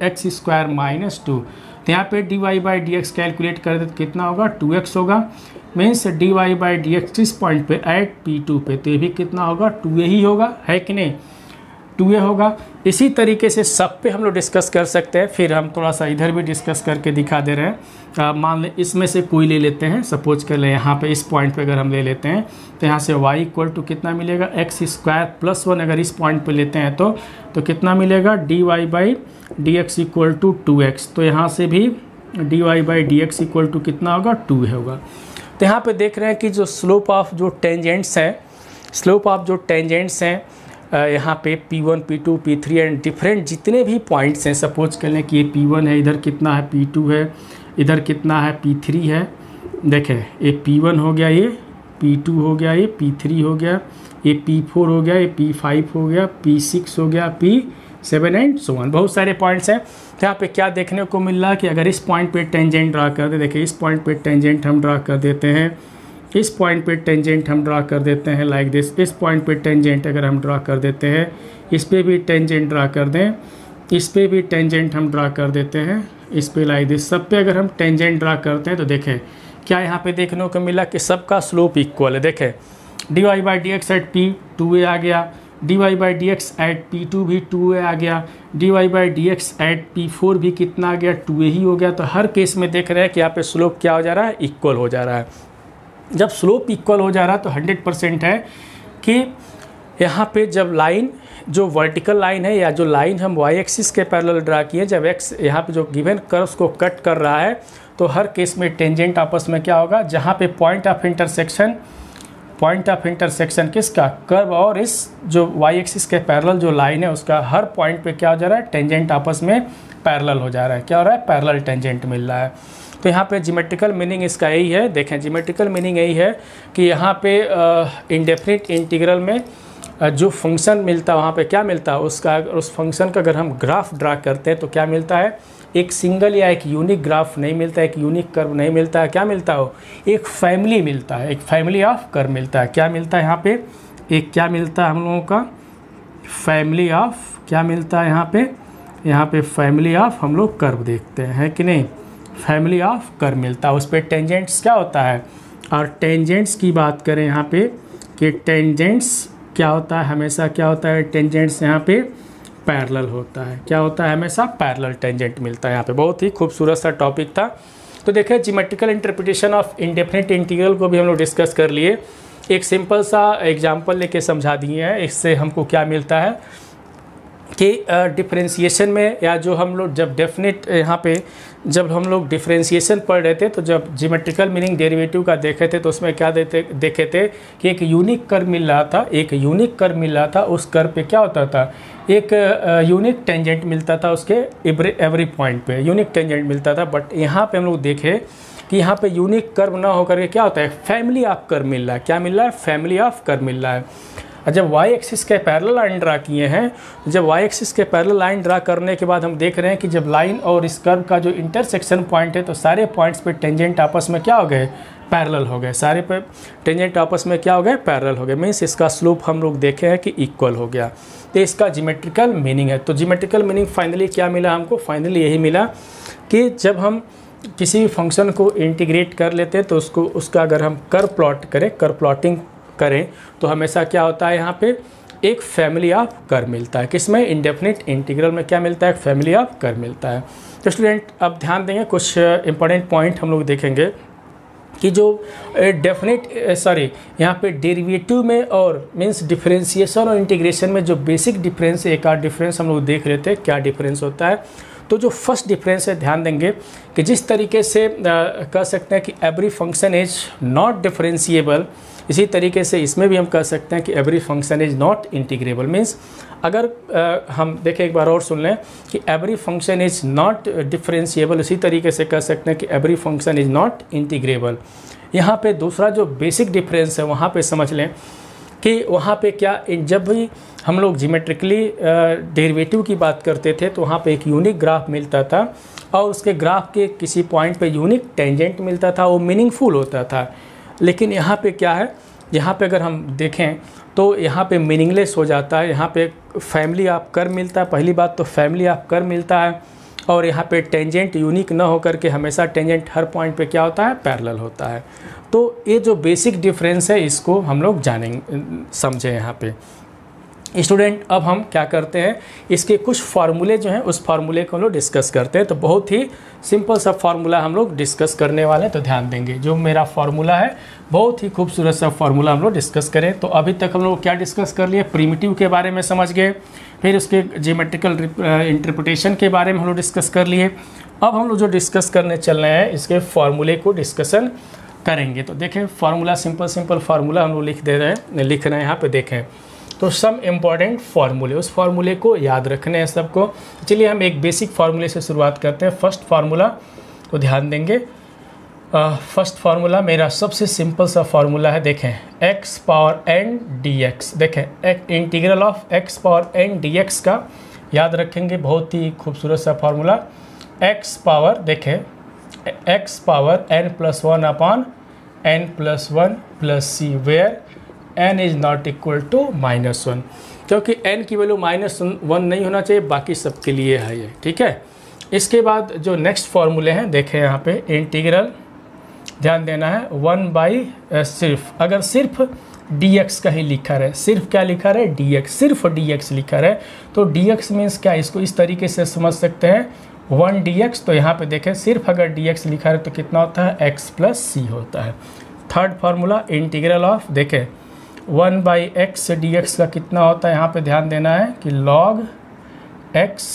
x²-2। तो यहाँ पे dy/dx कैलकुलेट कर दे तो कितना होगा, 2x होगा। मीन्स dy/dx किस पॉइंट पे, एट P2 पे, तो ये भी कितना होगा, 2a ही होगा, है कि नहीं। 2a होगा। इसी तरीके से सब पे हम लोग डिस्कस कर सकते हैं। फिर हम थोड़ा सा इधर भी डिस्कस करके दिखा दे रहे हैं। मान लें इसमें से कोई ले लेते हैं, सपोज कर ले यहाँ पे इस पॉइंट पे अगर हम ले लेते हैं तो यहाँ से y इक्वल टू कितना मिलेगा, x² + 1 अगर इस पॉइंट पे लेते हैं तो कितना मिलेगा, dy/dx इक्वल टू 2x। तो यहाँ से भी dy/dx इक्वल टू कितना होगा, 2 होगा। तो यहाँ पे देख रहे हैं कि जो स्लोप ऑफ जो टेंजेंट्स हैं, यहाँ पे P1, P2, P3 and different जितने भी पॉइंट्स हैं, सपोज कर लें कि ये P1 है, इधर कितना है P2 है, इधर कितना है P3 है। देखें ये P1 हो गया, ये P2 हो गया, ये P3 हो गया, ये P4 हो गया, ये P5 हो गया, P6 हो गया, P7 एंड सो ऑन। बहुत सारे पॉइंट्स हैं। तो यहाँ पे क्या देखने को मिल रहा है कि अगर इस पॉइंट पे टेंजेंट ड्रा कर दे, देखिए इस पॉइंट पे टेंजेंट हम ड्रा कर देते हैं, इस पॉइंट पे टेंजेंट हम ड्रा कर देते हैं लाइक दिस। इस पॉइंट पे टेंजेंट अगर हम ड्रा कर देते हैं, इस पे भी टेंजेंट ड्रा कर दें, इस पे भी टेंजेंट हम ड्रा कर देते हैं, इस पे लाइक दिस। सब पे अगर हम टेंजेंट ड्रा करते हैं तो देखें क्या यहाँ पे देखने को मिला कि सबका स्लोप इक्वल है। देखें dy/dx एट P 2a आ गया, dy/dx एट P2 भी 2a आ गया, dy/dx एट P4 भी कितना आ गया, 2a ही हो गया। तो हर केस में देख रहे हैं कि यहाँ पे स्लोप क्या हो जा रहा है, इक्वल हो जा रहा है। जब स्लोप इक्वल हो जा रहा है तो 100% है कि यहाँ पे जब लाइन जो वर्टिकल लाइन है या जो लाइन हम y एक्सिस के पैरेलल ड्रा किए, जब x यहाँ पे जो गिवन कर्व्स को कट कर रहा है तो हर केस में टेंजेंट आपस में क्या होगा, जहाँ पे पॉइंट ऑफ इंटरसेक्शन किसका, कर्व और इस जो y एक्सिस के पैरेलल जो लाइन है उसका हर पॉइंट पे क्या हो जा रहा है, टेंजेंट आपस में पैरेलल हो जा रहा है। क्या हो रहा है, पैरेलल टेंजेंट मिल रहा है। तो यहाँ पे ज्योमेट्रिकल मीनिंग इसका यही है। देखें ज्योमेट्रिकल मीनिंग यही है कि यहाँ पे इंडेफिनिट इंटीग्रल में जो फंक्शन मिलता है वहाँ पे क्या मिलता है, उस फंक्शन का अगर हम ग्राफ ड्रा करते हैं तो क्या मिलता है, एक सिंगल या एक यूनिक ग्राफ नहीं मिलता है, एक यूनिक कर्व नहीं मिलता है। क्या मिलता है, एक फैमिली मिलता है, एक फैमिली ऑफ कर्व मिलता है। क्या मिलता है यहाँ पे, एक क्या मिलता है हम लोगों का, फैमिली ऑफ, क्या मिलता है यहाँ पे फैमिली ऑफ हम लोग कर्व देखते हैं कि नहीं, फैमिली ऑफ कर्व मिलता है। उस पर टेंजेंट्स क्या होता है, और टेंजेंट्स की बात करें यहाँ पे कि टेंजेंट्स क्या होता है, हमेशा क्या होता है, टेंजेंट्स यहाँ पे पैरेलल होता है। क्या होता है, हमेशा पैरेलल टेंजेंट मिलता है। यहाँ पे बहुत ही खूबसूरत सा टॉपिक था। तो देखिए geometrical interpretation of indefinite integral को भी हम लोग डिस्कस कर लिए। एक सिंपल सा एग्जाम्पल लेके समझा दिए हैं। इससे हमको क्या मिलता है कि डिफरेंशिएशन में या जो हम लोग जब डेफिनेट यहाँ पे जब हम लोग डिफरेंशिएशन पढ़ रहे थे तो जब ज्योमेट्रिकल मीनिंग डेरिवेटिव का देखे थे तो उसमें क्या देखे थे कि एक यूनिक कर्व मिल रहा था, उस कर्व पे क्या होता था, एक यूनिक टेंजेंट मिलता था उसके एवरी पॉइंट पे यूनिक टेंजेंट मिलता था। बट यहाँ पे हम लोग देखे कि यहाँ पे यूनिक कर्व ना होकर के क्या होता है, फैमिली ऑफ कर्व मिल रहा है। क्या मिल रहा है, फैमिली ऑफ कर्व मिल रहा है। जब y एक्सिस के पैरेलल लाइन ड्रा किए हैं, जब y एक्सिस के पैरेलल लाइन ड्रा करने के बाद हम देख रहे हैं कि जब लाइन और इस कर्व का जो इंटरसेक्शन पॉइंट है तो सारे पॉइंट्स पे टेंजेंट आपस में क्या हो गए, पैरेलल हो गए। सारे पे टेंजेंट आपस में क्या हो गए, पैरेलल हो गए। मीन्स इसका स्लोप हम लोग देखे हैं कि इक्वल हो गया। तो इसका ज्योमेट्रिकल मीनिंग है। तो ज्योमेट्रिकल मीनिंग फाइनली क्या मिला हमको, फाइनली यही मिला कि जब हम किसी भी फंक्शन को इंटीग्रेट कर लेते हैं तो उसका अगर हम कर्व प्लॉट करें, कर्व प्लॉटिंग करें तो हमेशा क्या होता है, यहाँ पे एक फैमिली ऑफ कर्व मिलता है। किसमें, इंडेफिनिट इंटीग्रल में क्या मिलता है, एक फैमिली ऑफ कर्व मिलता है। तो स्टूडेंट अब ध्यान देंगे, कुछ इंपॉर्टेंट पॉइंट हम लोग देखेंगे कि जो यहाँ पे डेरिवेटिव में और मीन्स डिफरेंशिएशन और इंटीग्रेशन में जो बेसिक डिफरेंस है, एक आध डिफरेंस हम लोग देख रहे थे, क्या डिफरेंस होता है। तो जो फर्स्ट डिफरेंस है, ध्यान देंगे कि जिस तरीके से कह सकते हैं कि every function is not differentiable, इसी तरीके से इसमें भी हम कह सकते हैं कि every function is not integrable. Means अगर हम देखें एक बार और सुन लें कि every function is not differentiable, इसी तरीके से कह सकते हैं कि every function is not integrable. यहाँ पे दूसरा जो बेसिक डिफरेंस है वहाँ पे समझ लें कि वहाँ पे क्या, जब भी हम लोग ज्योमेट्रिकली डेरिवेटिव की बात करते थे तो वहाँ पे एक यूनिक ग्राफ मिलता था और उसके ग्राफ के किसी पॉइंट पे यूनिक टेंजेंट मिलता था, वो मीनिंगफुल होता था। लेकिन यहाँ पे क्या है, यहाँ पे अगर हम देखें तो यहाँ पे मीनिंगलेस हो जाता है। यहाँ पे फैमिली ऑफ कर्व मिलता है, पहली बात तो फैमिली ऑफ कर्व मिलता है, और यहाँ पे टेंजेंट यूनिक ना होकर के हमेशा टेंजेंट हर पॉइंट पे क्या होता है, पैरेलल होता है। तो ये जो बेसिक डिफरेंस है इसको हम लोग जानेंगे, समझें यहाँ पे। स्टूडेंट अब हम क्या करते हैं, इसके कुछ फार्मूले जो हैं उस फार्मूले को हम लोग डिस्कस करते हैं। तो बहुत ही सिंपल सा फार्मूला हम लोग डिस्कस करने वाले हैं, तो ध्यान देंगे। जो मेरा फार्मूला है बहुत ही खूबसूरत सा फार्मूला हम लोग डिस्कस करें। तो अभी तक हम लोग क्या डिस्कस कर लिए, प्रिमिटिव के बारे में समझ गए, फिर उसके ज्योमेट्रिकल इंटरप्रिटेशन के बारे में हम लोग डिस्कस कर लिए। अब हम लोग जो डिस्कस करने चल रहे हैं इसके फार्मूले को डिस्कशन करेंगे। तो देखें फार्मूला, सिंपल फार्मूला हम लोग लिख रहे हैं यहाँ पे देखें। तो सम इम्पॉर्टेंट फार्मूले, उस फार्मूले को याद रखने हैं सबको। चलिए हम एक बेसिक फार्मूले से शुरुआत करते हैं। फर्स्ट फार्मूला को ध्यान देंगे। फर्स्ट फार्मूला मेरा सबसे सिंपल सा फार्मूला है, देखें x पावर n dx। देखें integral of x power n dx का याद रखेंगे, बहुत ही खूबसूरत सा फार्मूला। x पावर देखें x power n+1 upon n+1 plus c, where n is not equal to -1, क्योंकि n की वैल्यू -1 नहीं होना चाहिए, बाकी सब के लिए है ये, ठीक है। इसके बाद जो नेक्स्ट फार्मूले हैं देखें यहाँ पे इंटीग्रल, ध्यान देना है 1/, सिर्फ अगर सिर्फ dx का ही लिखा रहे, सिर्फ क्या लिखा रहे dx, सिर्फ dx लिखा रहे, तो dx मीन्स क्या, इसको इस तरीके से समझ सकते हैं 1 dx। तो यहाँ पे देखें सिर्फ अगर dx लिखा रहे तो कितना होता है x + c होता है। थर्ड फार्मूला इंटीग्रल ऑफ देखें 1/x dx का कितना होता है, यहाँ पे ध्यान देना है कि log x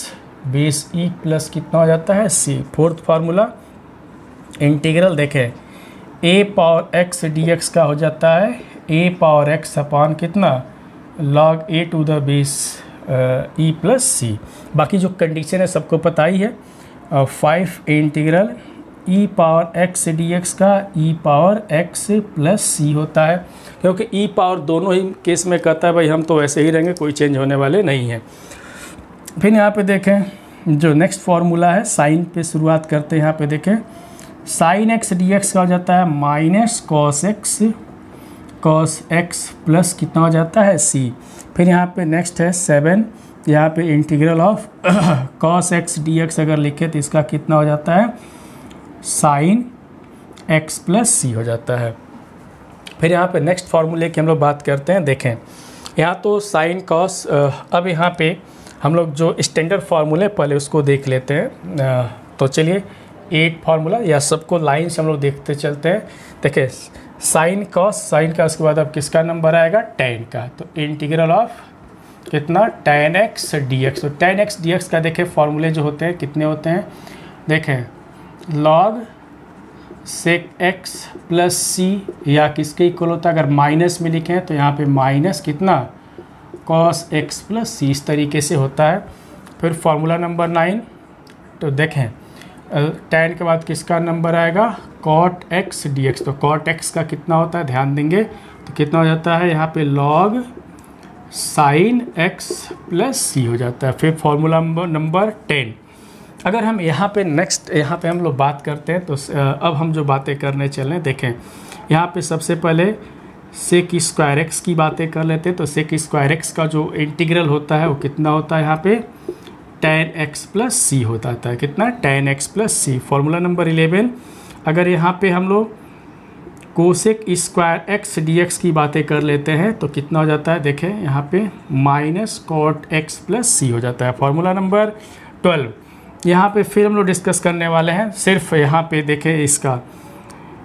base e plus कितना हो जाता है c। फोर्थ फार्मूला इंटीग्रल देखें a पावर x dx का हो जाता है a पावर x अपॉन कितना log a to the base e plus c। बाकी जो कंडीशन है सबको पता ही है। 5 integral e power x dx का e power x plus c होता है, क्योंकि e पावर दोनों ही केस में कहता है भाई हम तो वैसे ही रहेंगे, कोई चेंज होने वाले नहीं हैं। फिर यहाँ पे देखें जो नेक्स्ट फार्मूला है साइन पे शुरुआत करते हैं। यहाँ पे देखें साइन x dx का हो जाता है माइनस cos x प्लस कितना हो जाता है c। फिर यहाँ पे नेक्स्ट है 7, यहाँ पे integral of cos x dx अगर लिखे तो इसका कितना हो जाता है साइन x प्लस c हो जाता है। फिर यहाँ पे नेक्स्ट फार्मूले की हम लोग बात करते हैं। देखें यहाँ तो साइन कॉस, अब यहाँ पे हम लोग जो स्टैंडर्ड फार्मूले पहले उसको देख लेते हैं। तो चलिए 8 फार्मूला या सबको लाइन से हम लोग देखते चलते हैं। देखिए साइन कॉस, साइन का उसके बाद अब किसका नंबर आएगा tan का, तो इंटीग्रल ऑफ कितना tan x dx। तो tan x dx का देखें फार्मूले जो होते हैं कितने होते हैं, देखें log sec x plus c, या किसके इक्वल होता है, अगर माइनस में लिखें तो यहाँ पे माइनस कितना cos x प्लस c, इस तरीके से होता है। फिर फार्मूला नंबर 9, तो देखें tan के बाद किसका नंबर आएगा cot x dx। तो cot x का कितना होता है ध्यान देंगे, तो कितना हो जाता है यहाँ पे log sin x plus c हो जाता है। फिर फार्मूला नंबर 10, अगर हम यहाँ पे नेक्स्ट यहाँ पे हम लोग बात करते हैं तो अब हम जो बातें करने चलें, देखें यहाँ पे सबसे पहले sec स्क्वायर एक्स की बातें कर लेते हैं। तो sec स्क्वायर एक्स का जो इंटीग्रल होता है वो कितना होता है, यहाँ पे tan x प्लस c होता है, कितना tan x plus c। Formula number 11, अगर यहाँ पे हम लोग कोसेक स्क्वायर एक्स dx की बातें कर लेते हैं तो कितना हो जाता है, देखें यहाँ पे minus cot x plus c हो जाता है। फार्मूला नंबर 12, यहाँ पे फिर हम लोग डिस्कस करने वाले हैं, सिर्फ यहाँ पे देखें इसका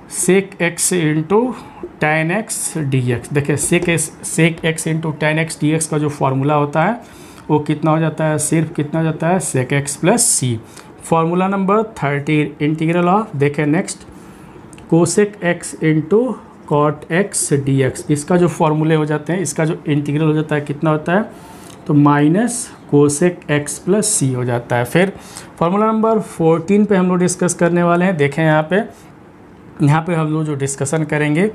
सेक x into tan x dx। देखें सेक x into tan x dx का जो फार्मूला होता है वो कितना हो जाता है, सिर्फ कितना हो जाता है sec x plus c। Formula number 13 integral of देखें next cosec x into cot x dx, इसका जो फार्मूले हो जाते हैं, इसका जो इंटीग्रल हो जाता है कितना होता है, तो minus cosec x plus c हो जाता है। फिर फार्मूला नंबर 14 पे हम लोग डिस्कस करने वाले हैं। देखें यहाँ पे हम लोग जो डिस्कशन करेंगे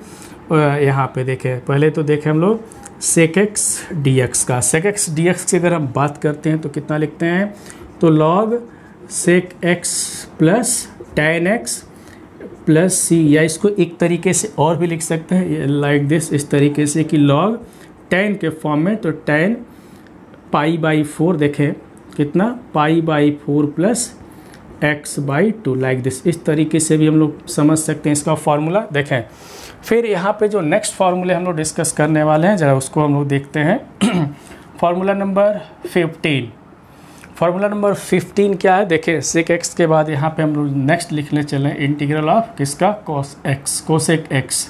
यहाँ पे देखें, पहले तो देखें हम लोग सेक x dx का। सेक x dx की अगर हम बात करते हैं तो कितना लिखते हैं, तो log सेक x plus tan x plus c, या इसको एक तरीके से और भी लिख सकते हैं लाइक दिस, इस तरीके से कि log tan के फॉर्म में, तो tan π/4 देखें कितना π/4 प्लस x/2 लाइक दिस, इस तरीके से भी हम लोग समझ सकते हैं इसका फार्मूला। देखें फिर यहाँ पे जो नेक्स्ट फार्मूले हम लोग डिस्कस करने वाले हैं, ज़रा उसको हम लोग देखते हैं। Formula number 15। फार्मूला नंबर 15 क्या है, देखिए सेक एक्स के बाद यहाँ पे हम लोग नेक्स्ट लिखने चले इंटीग्रल ऑफ किसका, cos x, cosec x.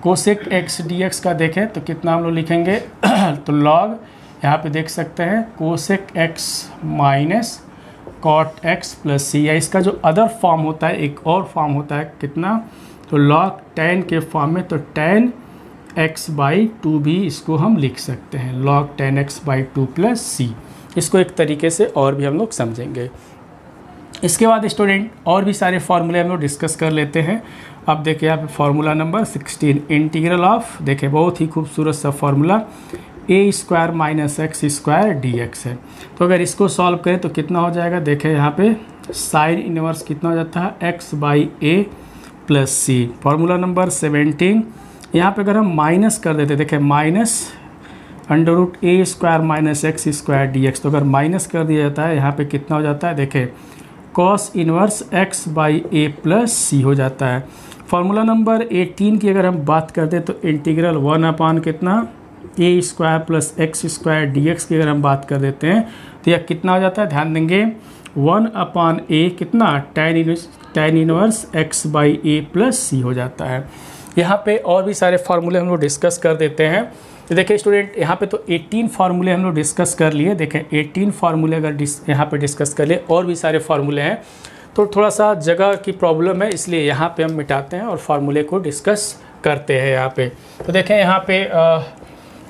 Cosec x d x का देखें तो कितना हम लोग लिखेंगे तो लॉग यहाँ पे देख सकते हैं cosec x minus cot x plus c, या इसका जो अदर फॉर्म होता है, एक और फॉर्म होता है कितना, तो लॉग टेन के फॉर्म में, तो टेन एक्स बाई टू भी इसको हम लिख सकते हैं, log ten x by two plus c. इसको एक तरीके से और भी हम लोग समझेंगे। इसके बाद स्टूडेंट और भी सारे फार्मूले हम लोग डिस्कस कर लेते हैं। अब देखिए यहाँ पे फार्मूला नंबर 16 इंटीग्रल ऑफ, देखिए बहुत ही खूबसूरत सा formula a square minus x square d x है। तो अगर इसको सॉल्व करें तो कितना हो जाएगा, देखें यहाँ पे साइन इनवर्स कितना हो जाता है, x by a plus c. Formula number 17 यहाँ पे अगर हम माइनस कर देते, देखें minus under root a square minus x square d x, तो अगर माइनस कर दिया जाता है यहाँ पे कितना हो जाता है, देखें cos inverse x by a plus c हो जाता है। फार्मूला नंबर 18 की अगर हम बात करते हैं तो इंटीग्रल 1 अपान कितना a square plus x square d x की अगर हम बात कर देते हैं तो यह कितना हो जाता है, ध्यान देंगे 1 अपान ए कितना tan inverse x by a plus c हो जाता है। यहाँ पे और भी सारे फार्मूले हम लोग डिस्कस कर देते हैं। तो देखिए स्टूडेंट यहाँ पे तो 18 फार्मूले हम लोग डिस्कस कर लिए। देखें 18 फार्मूले अगर यहाँ पे डिस्कस कर लिए, और भी सारे फार्मूले हैं, तो थोड़ा सा जगह की प्रॉब्लम है, इसलिए यहाँ पे हम मिटाते हैं और फार्मूले को डिस्कस करते हैं यहाँ पे। तो देखें यहाँ पे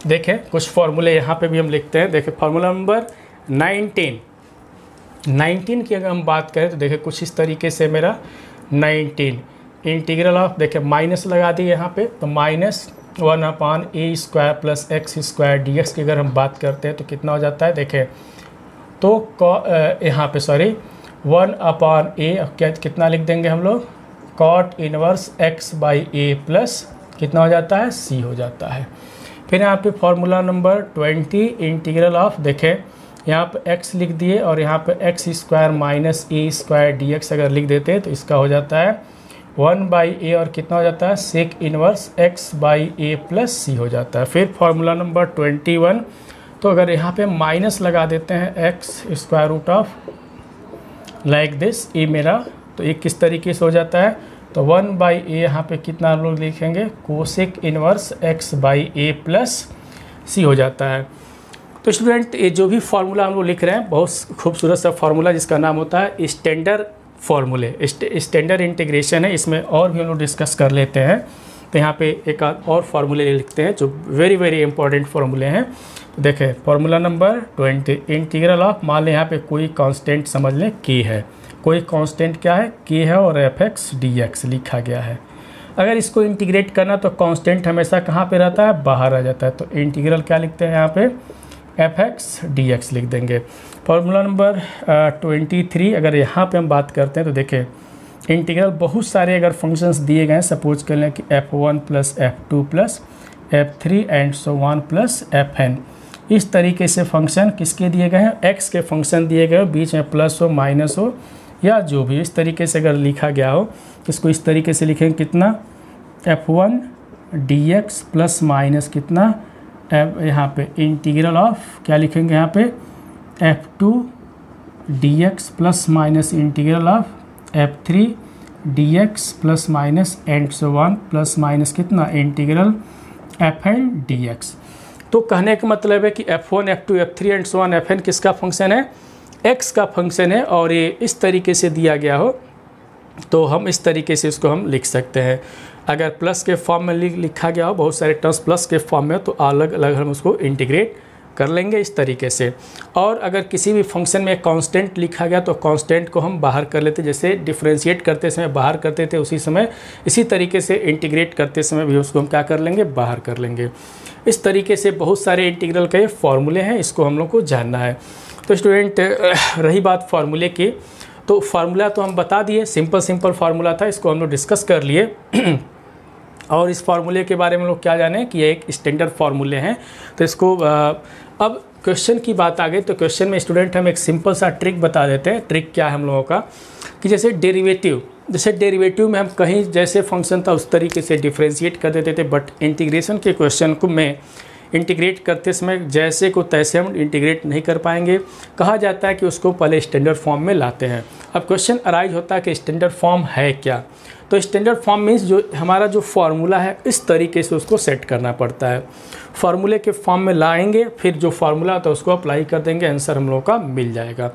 देखें कुछ फार्मूले यहाँ पे भी हम लिखते हैं। देखें फार्मूला नंबर 19 की अगर हम बात करें तो देखें कुछ इस तरीके से मेरा 19 इंटीग्रल ऑफ, देखें माइनस लगा दिए यहाँ पे, तो minus 1 upon a square plus x square d x की अगर हम बात करते हैं तो कितना हो जाता है, देखें तो यहाँ पे सॉरी 1 अपान ए, क्या कितना लिख देंगे हम लोग, cot inverse x by a plus कितना हो जाता है, सी हो जाता है। फिर यहाँ पे फार्मूला नंबर 20 इंटीग्रल ऑफ, देखें यहाँ पे x लिख दिए और यहाँ पे एक्स स्क्वायर माइनस ए स्क्वायर डी एक्स अगर लिख देते हैं तो इसका हो जाता है 1 बाई ए और कितना हो जाता है, sec inverse x by a plus c हो जाता है। फिर फार्मूला नंबर 21, तो अगर यहाँ पे माइनस लगा देते हैं x square root of like this a मेरा, तो एक किस तरीके से हो जाता है, तो 1 बाई ए यहाँ पे कितना हम लोग लिखेंगे, cosec inverse x by a plus c हो जाता है। तो स्टूडेंट ये जो भी फार्मूला हम लोग लिख रहे हैं बहुत खूबसूरत सा फार्मूला जिसका नाम होता है स्टैंडर्ड फार्मूले, स्टैंडर्ड इंटीग्रेशन है, इसमें और भी हम लोग डिस्कस कर लेते हैं। तो यहाँ पे एक और फार्मूले लिखते हैं जो वेरी वेरी इंपॉर्टेंट फार्मूले हैं। तो देखें फार्मूला नंबर 20 इंटीग्रल ऑफ, मान लें यहाँ पे कोई कांस्टेंट समझ लें k है, कोई कांस्टेंट क्या है, k है और fx dx लिखा गया है। अगर इसको इंटीग्रेट करना तो कांस्टेंट हमेशा कहाँ पे रहता है, बाहर आ जाता है, तो इंटीग्रल क्या लिखते हैं यहाँ पे, fx dx लिख देंगे। फार्मूला नंबर 23 अगर यहाँ पे हम बात करते हैं तो देखें इंटीग्रल बहुत सारे अगर फंक्शंस दिए गए हैं, सपोज कर लें कि f1 plus f2 plus f3 and so one plus fn, इस तरीके से फंक्शन किसके दिए गए हैं, x के फंक्शन दिए गए हो, बीच में प्लस हो माइनस हो या जो भी इस तरीके से अगर लिखा गया हो, इसको इस तरीके से लिखेंगे कितना, f1 dx प्लस माइनस कितना यहाँ पे इंटीग्रल ऑफ क्या लिखेंगे यहाँ पे, f2 dx plus minus integral of f3 dx plus minus and so one plus minus कितना इंटीग्रल fn dx। तो कहने का मतलब है कि f1 f2 f3 and so one fn किसका फंक्शन है, x का फंक्शन है, और ये इस तरीके से दिया गया हो तो हम इस तरीके से इसको हम लिख सकते हैं। अगर प्लस के फॉर्म में लिखा गया हो, बहुत सारे टर्म्स प्लस के फॉर्म में, तो अलग अलग हम उसको इंटीग्रेट कर लेंगे इस तरीके से। और अगर किसी भी फंक्शन में कांस्टेंट लिखा गया तो कांस्टेंट को हम बाहर कर लेते, जैसे डिफरेंशिएट करते समय बाहर करते थे उसी समय इसी तरीके से इंटीग्रेट करते समय भी उसको हम क्या कर लेंगे, बाहर कर लेंगे। इस तरीके से बहुत सारे इंटीग्रल के फॉर्मूले हैं, इसको हम लोग को जानना है। तो स्टूडेंट रही बात फार्मूले की, तो फार्मूला तो हम बता दिए, सिंपल फार्मूला था, इसको हम लोग डिस्कस कर लिए। और इस फार्मूले के बारे में लोग क्या जाने कि ये एक स्टैंडर्ड फार्मूले हैं। तो इसको अब क्वेश्चन की बात आ गई, तो क्वेश्चन में स्टूडेंट हम एक सिंपल सा ट्रिक बता देते हैं। ट्रिक क्या है हम लोगों का कि जैसे डेरिवेटिव में हम कहीं जैसे फंक्शन था उस तरीके से डिफ्रेंशिएट कर देते थे, बट इंटीग्रेशन के क्वेश्चन को में इंटीग्रेट करते समय जैसे को तैसे हम इंटीग्रेट नहीं कर पाएंगे। कहा जाता है कि उसको पहले स्टैंडर्ड फॉर्म में लाते हैं। अब क्वेश्चन अराइज होता है कि स्टैंडर्ड फॉर्म है क्या। तो स्टैंडर्ड फॉर्म मीन्स जो हमारा जो फार्मूला है इस तरीके से उसको सेट करना पड़ता है। फार्मूले के फॉर्म में लाएंगे, फिर जो फार्मूला होता है उसको अप्लाई कर देंगे, आंसर हम लोगों का मिल जाएगा।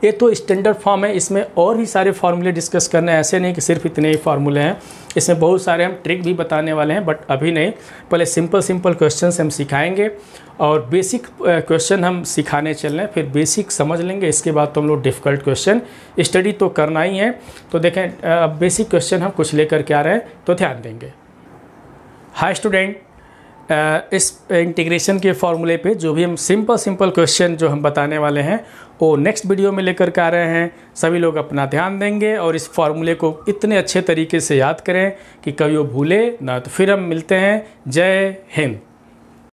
ये तो स्टैंडर्ड फॉर्म है, इसमें और भी सारे फार्मूले डिस्कस करने हैं, ऐसे नहीं कि सिर्फ इतने ही फार्मूले हैं। इसमें बहुत सारे हम ट्रिक भी बताने वाले हैं, बट अभी नहीं। पहले सिंपल क्वेश्चंस हम सिखाएंगे और बेसिक क्वेश्चन हम सिखाने चल रहे हैं, फिर बेसिक समझ लेंगे, इसके बाद तो हम लोग डिफ़िकल्ट क्वेश्चन स्टडी तो करना ही है। तो देखें अब बेसिक क्वेश्चन हम कुछ लेकर के आ रहे हैं, तो ध्यान देंगे। हाय स्टूडेंट, इस इंटीग्रेशन के फॉर्मूले पे जो भी हम सिंपल क्वेश्चन जो हम बताने वाले हैं वो नेक्स्ट वीडियो में लेकर के आ रहे हैं। सभी लोग अपना ध्यान देंगे और इस फॉर्मूले को इतने अच्छे तरीके से याद करें कि कभी वो भूले ना। तो फिर हम मिलते हैं। जय हिंद।